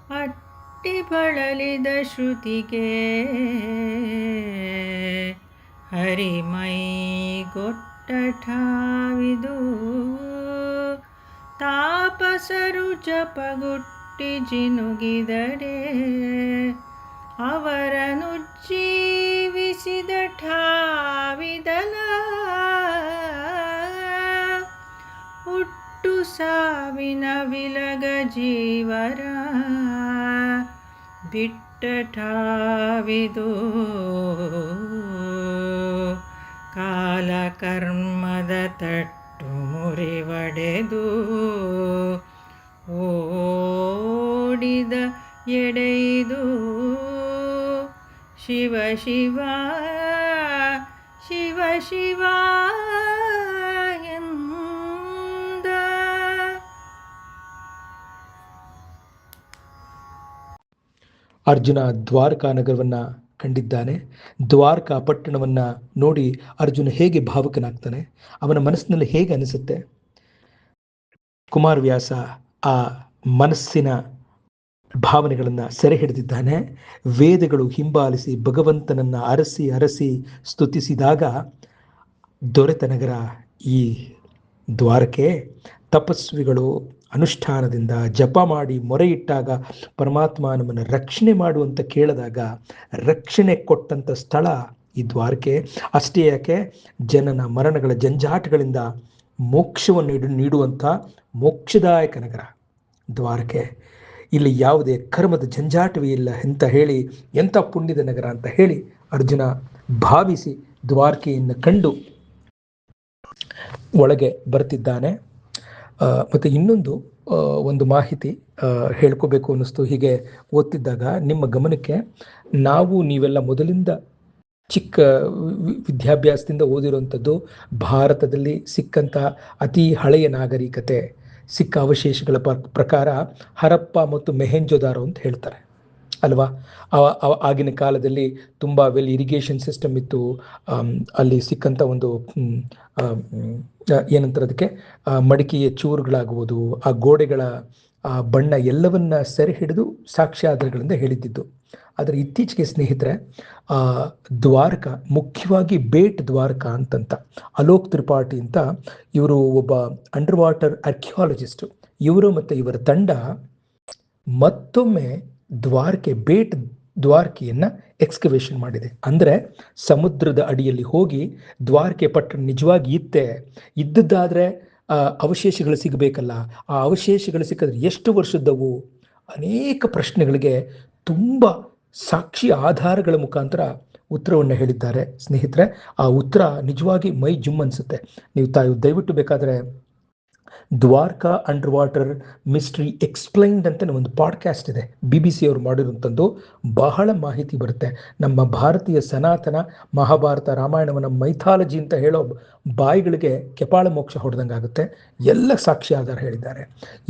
ಅಟ್ಟಿ ಬಳಲಿದ ಶ್ರುತಿಗೆ ಹರಿಮೈಗೊಟ್ಟ ಠಾವಿದು ತಾಪಸರು ಜಪಗುಟ್ಟಿ ಜಿನುಗಿದಡೆ ಅವರನುಜ್ಜೀವಿಸಿದ ಠಾವಿದಲ ಹುಟ್ಟು ಸಾವಿನ ವಿಲಗ ಜೀವರ ಬಿಟ್ಟ ಠಾವಿದು ಕಾಲ ಕರ್ಮದ ತಟ್ಟು ಮುರಿವಡೆದು ಓಡಿದ ಎಡೆಯಿದು ಶಿವ ಶಿವ ಶಿವ ಶಿವ ಎಂದ. ಅರ್ಜುನ ದ್ವಾರಕಾ ನಗರವನ್ನು ಕಂಡಿದ್ದಾನೆ. ದ್ವಾರಕಾ ಪಟ್ಟಣವನ್ನು ನೋಡಿ ಅರ್ಜುನ ಹೇಗೆ ಭಾವುಕನಾಗ್ತಾನೆ, ಅವನ ಮನಸ್ಸಿನಲ್ಲಿ ಹೇಗೆ ಅನಿಸುತ್ತೆ. ಕುಮಾರವ್ಯಾಸ ಆ ಮನಸ್ಸಿನ ಭಾವನೆಗಳನ್ನು ಸೆರೆ ಹಿಡಿದಿದ್ದಾನೆ. ವೇದಗಳು ಹಿಂಬಾಲಿಸಿ ಭಗವಂತನನ್ನು ಅರಸಿ ಅರಸಿ ಸ್ತುತಿಸಿದಾಗ ದೊರೆತ ನಗರ ಈ ದ್ವಾರಕೆ. ತಪಸ್ವಿಗಳು ಅನುಷ್ಠಾನದಿಂದ ಜಪ ಮಾಡಿ ಮೊರೆ ಇಟ್ಟಾಗ ಪರಮಾತ್ಮ ನಮ್ಮನ್ನು ರಕ್ಷಣೆ ಮಾಡುವಂತ ಕೇಳಿದಾಗ ರಕ್ಷಣೆ ಕೊಟ್ಟಂಥ ಸ್ಥಳ ಈ ದ್ವಾರಕೆ. ಅಷ್ಟೇ ಯಾಕೆ, ಜನನ ಮರಣಗಳ ಜಂಜಾಟಗಳಿಂದ ಮೋಕ್ಷವನ್ನು ನೀಡುವಂಥ ಮೋಕ್ಷದಾಯಕ ನಗರ ದ್ವಾರಕೆ. ಇಲ್ಲಿ ಯಾವುದೇ ಕರ್ಮದ ಜಂಜಾಟವೇ ಇಲ್ಲ ಅಂತ ಹೇಳಿ, ಎಂಥ ಪುಣ್ಯದ ನಗರ ಅಂತ ಹೇಳಿ ಅರ್ಜುನ ಭಾವಿಸಿ ದ್ವಾರಕೆಯನ್ನು ಕಂಡು ಒಳಗೆ ಬರ್ತಿದ್ದಾನೆ. ಮತ್ತು ಇನ್ನೊಂದು ಒಂದು ಮಾಹಿತಿ ಹೇಳ್ಕೋಬೇಕು ಅನ್ನಿಸ್ತು ಹೀಗೆ ಓದ್ತಿದ್ದಾಗ ನಿಮ್ಮ ಗಮನಕ್ಕೆ. ನೀವೆಲ್ಲ ಮೊದಲಿಂದ ಚಿಕ್ಕ ವಿದ್ಯಾಭ್ಯಾಸದಿಂದ ಓದಿರುವಂಥದ್ದು ಭಾರತದಲ್ಲಿ ಸಿಕ್ಕಂಥ ಅತಿ ಹಳೆಯ ನಾಗರಿಕತೆ ಸಿಕ್ಕ ಅವಶೇಷಗಳ ಪ್ರಕಾರ ಹರಪ್ಪ ಮತ್ತು ಮೆಹೆಂಜೋದಾರೋ ಅಂತ ಹೇಳ್ತಾರೆ ಅಲ್ವಾ. ಆಗಿನ ಕಾಲದಲ್ಲಿ ತುಂಬ ವೆಲ್ ಇರಿಗೇಷನ್ ಸಿಸ್ಟಮ್ ಇತ್ತು. ಅಲ್ಲಿ ಸಿಕ್ಕಂಥ ಒಂದು ಏನಂತಾರೆ ಅದಕ್ಕೆ, ಮಡಿಕೆಯ ಚೂರುಗಳಾಗುವುದು, ಆ ಗೋಡೆಗಳ ಬಣ್ಣ ಎಲ್ಲವನ್ನ ಸೆರೆ ಹಿಡಿದು ಸಾಕ್ಷ್ಯಾಧಾರಗಳಿಂದ ಹೇಳಿದ್ದಿದ್ದು. ಆದರೆ ಇತ್ತೀಚೆಗೆ ಸ್ನೇಹಿತರೆ, ದ್ವಾರಕ ಮುಖ್ಯವಾಗಿ ಬೇಟ್ ದ್ವಾರಕ ಅಂತಂತ ಅಲೋಕ್ ತ್ರಿಪಾಠಿ ಅಂತ ಇವರು ಒಬ್ಬ ಅಂಡರ್ ವಾಟರ್ ಆರ್ಕಿಯಾಲಜಿಸ್ಟ್, ಇವರು ಮತ್ತು ಇವರ ತಂಡ ಮತ್ತೊಮ್ಮೆ ಬೇಟ್ ದ್ವಾರಕೆಯನ್ನ ಎಕ್ಸ್ಕವೇಷನ್ ಮಾಡಿದೆ. ಅಂದರೆ ಸಮುದ್ರದ ಅಡಿಯಲ್ಲಿ ಹೋಗಿ ದ್ವಾರಕೆ ಪಟ್ಟಣ ನಿಜವಾಗಿ ಇದ್ದದ್ದಾದ್ರೆ ಅವಶೇಷಗಳು ಸಿಗಬೇಕಲ್ಲ, ಆ ಅವಶೇಷಗಳು ಸಿಕ್ಕಿದ್ರೆ ಎಷ್ಟು ವರ್ಷದವು, ಅನೇಕ ಪ್ರಶ್ನೆಗಳಿಗೆ ತುಂಬ ಸಾಕ್ಷಿ ಆಧಾರಗಳ ಮುಖಾಂತರ ಉತ್ತರವನ್ನು ಹೇಳಿದ್ದಾರೆ ಸ್ನೇಹಿತರೆ. ಆ ಉತ್ತರ ನಿಜವಾಗಿ ಮೈ ಜುಮ್ ಅನ್ಸುತ್ತೆ. ನೀವು ದಯವಿಟ್ಟು ಬೇಕಾದರೆ Dwarka under water mystery explained ಅಂತ ಒಂದು ಪಾಡ್ಕಾಸ್ಟ್ ಇದೆ, BBC ಅವರು ಮಾಡಿರುವಂಥದ್ದು. ಬಹಳ ಮಾಹಿತಿ ಬರುತ್ತೆ. ನಮ್ಮ ಭಾರತೀಯ ಸನಾತನ ಮಹಾಭಾರತ ರಾಮಾಯಣವನ್ನು ಮೈಥಾಲಜಿ ಅಂತ ಹೇಳೋ ಬಾಯಿಗಳಿಗೆ ಕೆಪಾಳ ಮೋಕ್ಷ ಹೊಡೆದಂಗಾಗುತ್ತೆ. ಎಲ್ಲ ಸಾಕ್ಷಿ ಆಧಾರ ಹೇಳಿದ್ದಾರೆ.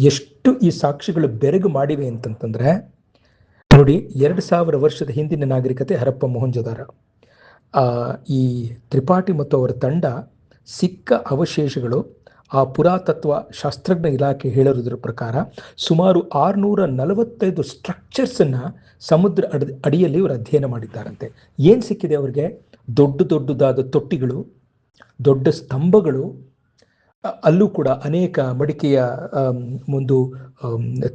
ಎಷ್ಟು ಈ ಸಾಕ್ಷಿಗಳು ಬೆರಗು ಮಾಡಿವೆ ಅಂತಂತಂದ್ರೆ ನೋಡಿ, 2000 ವರ್ಷದ ಹಿಂದಿನ ನಾಗರಿಕತೆ ಹರಪ್ಪ ಮೊಹೆಂಜೊದಾರ. ಈ ತ್ರಿಪಾಠಿ ಮತ್ತು ಅವರ ತಂಡ ಸಿಕ್ಕ ಅವಶೇಷಗಳು, ಆ ಪುರಾತತ್ವ ಶಾಸ್ತ್ರಜ್ಞ ಇಲಾಖೆ ಹೇಳಿರೋದ್ರ ಪ್ರಕಾರ ಸುಮಾರು 645 ಸ್ಟ್ರಕ್ಚರ್ಸನ್ನು ಸಮುದ್ರ ಅಡಿಯಲ್ಲಿ ಇವರು ಅಧ್ಯಯನ ಮಾಡಿದ್ದಾರಂತೆ. ಏನು ಸಿಕ್ಕಿದೆ ಅವರಿಗೆ? ದೊಡ್ಡದಾದ ತೊಟ್ಟಿಗಳು, ದೊಡ್ಡ ಸ್ತಂಭಗಳು, ಅಲ್ಲೂ ಕೂಡ ಅನೇಕ ಮಡಿಕೆಯ ಒಂದು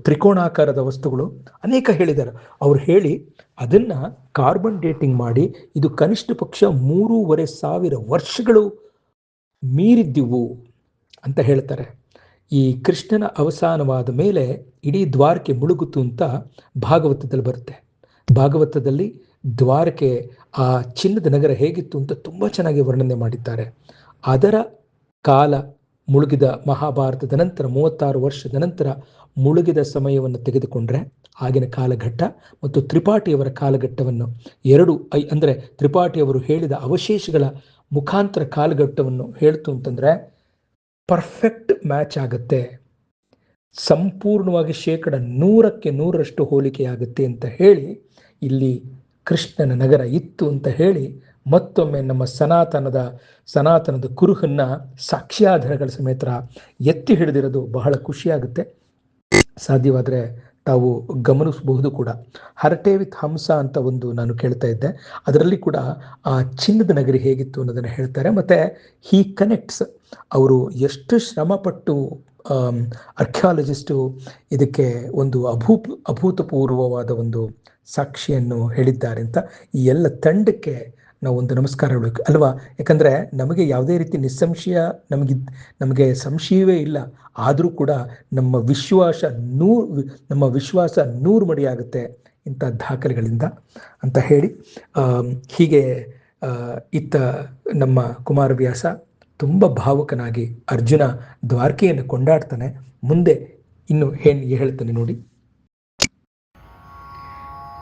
ತ್ರಿಕೋಣಾಕಾರದ ವಸ್ತುಗಳು ಅನೇಕ ಹೇಳಿದ್ದಾರೆ. ಅವ್ರು ಹೇಳಿ ಅದನ್ನ ಕಾರ್ಬನ್ ಡೇಟಿಂಗ್ ಮಾಡಿ ಇದು ಕನಿಷ್ಠ ಪಕ್ಷ 3500 ವರ್ಷಗಳು ಮೀರಿದ್ದಿವು ಅಂತ ಹೇಳ್ತಾರೆ. ಈ ಕೃಷ್ಣನ ಅವಸಾನವಾದ ಮೇಲೆ ಇಡೀ ದ್ವಾರಕೆ ಮುಳುಗುತ್ತು ಅಂತ ಭಾಗವತದಲ್ಲಿ ಬರುತ್ತೆ. ಭಾಗವತದಲ್ಲಿ ದ್ವಾರಕೆ, ಆ ಚಿನ್ನದ ನಗರ ಹೇಗಿತ್ತು ಅಂತ ತುಂಬ ಚೆನ್ನಾಗಿ ವರ್ಣನೆ ಮಾಡಿದ್ದಾರೆ. ಅದರ ಕಾಲ ಮುಳುಗಿದ ಮಹಾಭಾರತದ ನಂತರ 36 ವರ್ಷದ ನಂತರ ಮುಳುಗಿದ ಸಮಯವನ್ನು ತೆಗೆದುಕೊಂಡ್ರೆ ಆಗಿನ ಕಾಲಘಟ್ಟ ಮತ್ತು ತ್ರಿಪಾಠಿಯವರ ಕಾಲಘಟ್ಟವನ್ನು ಅಂದರೆ ತ್ರಿಪಾಠಿಯವರು ಹೇಳಿದ ಅವಶೇಷಗಳ ಮುಖಾಂತರ ಕಾಲಘಟ್ಟವನ್ನು ಹೇಳ್ತು ಅಂತಂದ್ರೆ ಪರ್ಫೆಕ್ಟ್ ಮ್ಯಾಚ್ ಆಗುತ್ತೆ. ಸಂಪೂರ್ಣವಾಗಿ 100% ಹೋಲಿಕೆ ಆಗುತ್ತೆ ಅಂತ ಹೇಳಿ ಇಲ್ಲಿ ಕೃಷ್ಣನ ನಗರ ಇತ್ತು ಅಂತ ಹೇಳಿ ಮತ್ತೊಮ್ಮೆ ನಮ್ಮ ಸನಾತನದ ಕುರುಹನ್ನ ಸಾಕ್ಷ್ಯಾಧಾರಗಳ ಸಮೇತ ಎತ್ತಿ ಹಿಡಿದಿರೋದು ಬಹಳ ಖುಷಿಯಾಗುತ್ತೆ. ಸಾಧ್ಯವಾದರೆ ತಾವು ಗಮನಿಸಬಹುದು ಕೂಡ. ಹರಟೆ ವಿತ್ ಹಂಸ ಅಂತ ಒಂದು ನಾನು ಕೇಳ್ತಾ ಇದ್ದೆ, ಅದರಲ್ಲಿ ಕೂಡ ಆ ಚಿನ್ನದ ನಗರಿ ಹೇಗಿತ್ತು ಅನ್ನೋದನ್ನು ಹೇಳ್ತಾರೆ. ಮತ್ತು ಹೀ ಕನೆಕ್ಟ್ಸ್, ಅವರು ಎಷ್ಟು ಶ್ರಮಪಟ್ಟು ಆರ್ಕಿಯಾಲಜಿಸ್ಟು ಇದಕ್ಕೆ ಒಂದು ಅಭೂತಪೂರ್ವವಾದ ಒಂದು ಸಾಕ್ಷಿಯನ್ನು ಹೇಳಿದ್ದಾರೆ ಅಂತ ಈ ಎಲ್ಲ ತಂಡಕ್ಕೆ ನಾವು ಒಂದು ನಮಸ್ಕಾರ ಹೇಳಬೇಕು ಅಲ್ವಾ. ಯಾಕಂದರೆ ನಮಗೆ ಯಾವುದೇ ರೀತಿ ನಿಸ್ಸಂಶಯ ನಮಗೆ ಸಂಶಯವೇ ಇಲ್ಲ, ಆದರೂ ಕೂಡ ನಮ್ಮ ವಿಶ್ವಾಸ ನೂರು ಮಡಿಯಾಗುತ್ತೆ ಇಂಥ ದಾಖಲೆಗಳಿಂದ ಅಂತ ಹೇಳಿ, ಹೀಗೆ ಇತ್ತ ನಮ್ಮ ಕುಮಾರವ್ಯಾಸ ತುಂಬ ಭಾವುಕನಾಗಿ ಅರ್ಜುನ ದ್ವಾರಕೆಯನ್ನು ಕೊಂಡಾಡ್ತಾನೆ. ಮುಂದೆ ಇನ್ನು ಹೇಳ್ತಾನೆ ನೋಡಿ.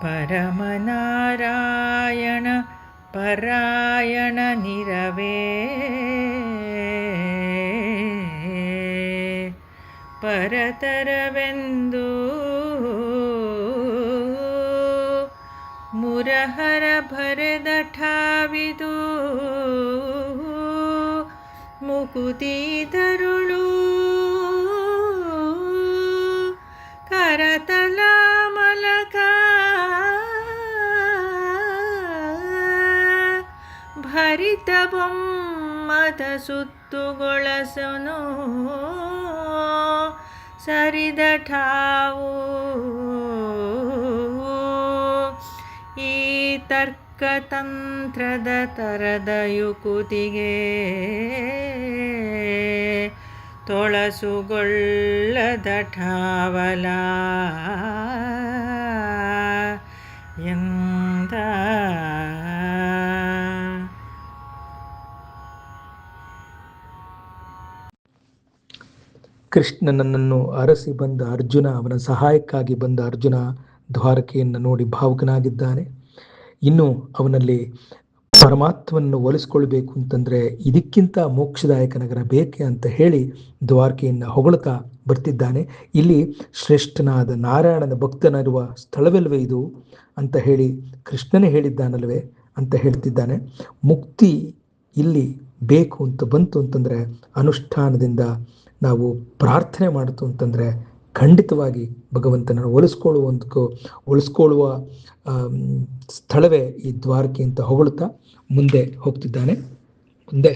ಪರಮನಾರಾಯಣ ಪರಾಯಣ ನಿರವೇ ಪರತರವೆಂದು ಮುರಹರ ಭರದ ಠಾವಿದು ಮುಕುತಿದರುಳು ಕರತಲ ಮಲಕ ಭರಿತ ಬೊಮ್ಮದ ಸುತ್ತುಗೊಳಸನು ಸರಿದ ಠಾವು ಈ ತರ್ಕತಂತ್ರದ ತರದ ಯುಕುತಿಗೆ ತೊಳಸುಗೊಳ್ಳದ ಠಾವಲ ಎಂದ. ಕೃಷ್ಣನನ್ನು ಅರಸಿ ಬಂದ ಅರ್ಜುನ, ಅವನ ಸಹಾಯಕ್ಕಾಗಿ ಬಂದ ಅರ್ಜುನ ದ್ವಾರಕೆಯನ್ನು ನೋಡಿ ಭಾವುಕನಾಗಿದ್ದಾನೆ. ಇನ್ನು ಅವನಲ್ಲಿ ಪರಮಾತ್ಮವನ್ನು ಒಲಿಸ್ಕೊಳ್ಬೇಕು ಅಂತಂದರೆ ಇದಕ್ಕಿಂತ ಮೋಕ್ಷದಾಯಕ ನಗರ ಬೇಕೆ ಅಂತ ಹೇಳಿ ದ್ವಾರಕೆಯನ್ನು ಹೊಗಳುತ್ತಾ ಬರ್ತಿದ್ದಾನೆ. ಇಲ್ಲಿ ಶ್ರೇಷ್ಠನಾದ ನಾರಾಯಣನ ಭಕ್ತನಿರುವ ಸ್ಥಳವಲ್ವೇ ಇದು ಅಂತ ಹೇಳಿ ಕೃಷ್ಣನೇ ಹೇಳಿದ್ದಾನಲ್ವೇ ಅಂತ ಹೇಳ್ತಿದ್ದಾನೆ. ಮುಕ್ತಿ ಇಲ್ಲಿ ಬೇಕು ಅಂತ ಬಂತು ಅಂತಂದರೆ ಅನುಷ್ಠಾನದಿಂದ ನಾವು ಪ್ರಾರ್ಥನೆ ಮಾಡಿತು ಅಂತಂದರೆ ಖಂಡಿತವಾಗಿ ಭಗವಂತನನ್ನು ಒಲಿಸ್ಕೊಳ್ಳುವ ಸ್ಥಳವೇ ಈ ದ್ವಾರಕೆ ಅಂತ ಹೊಗಳುತ್ತಾ ಮುಂದೆ ಹೋಗ್ತಿದ್ದಾನೆ. ಮುಂದೆ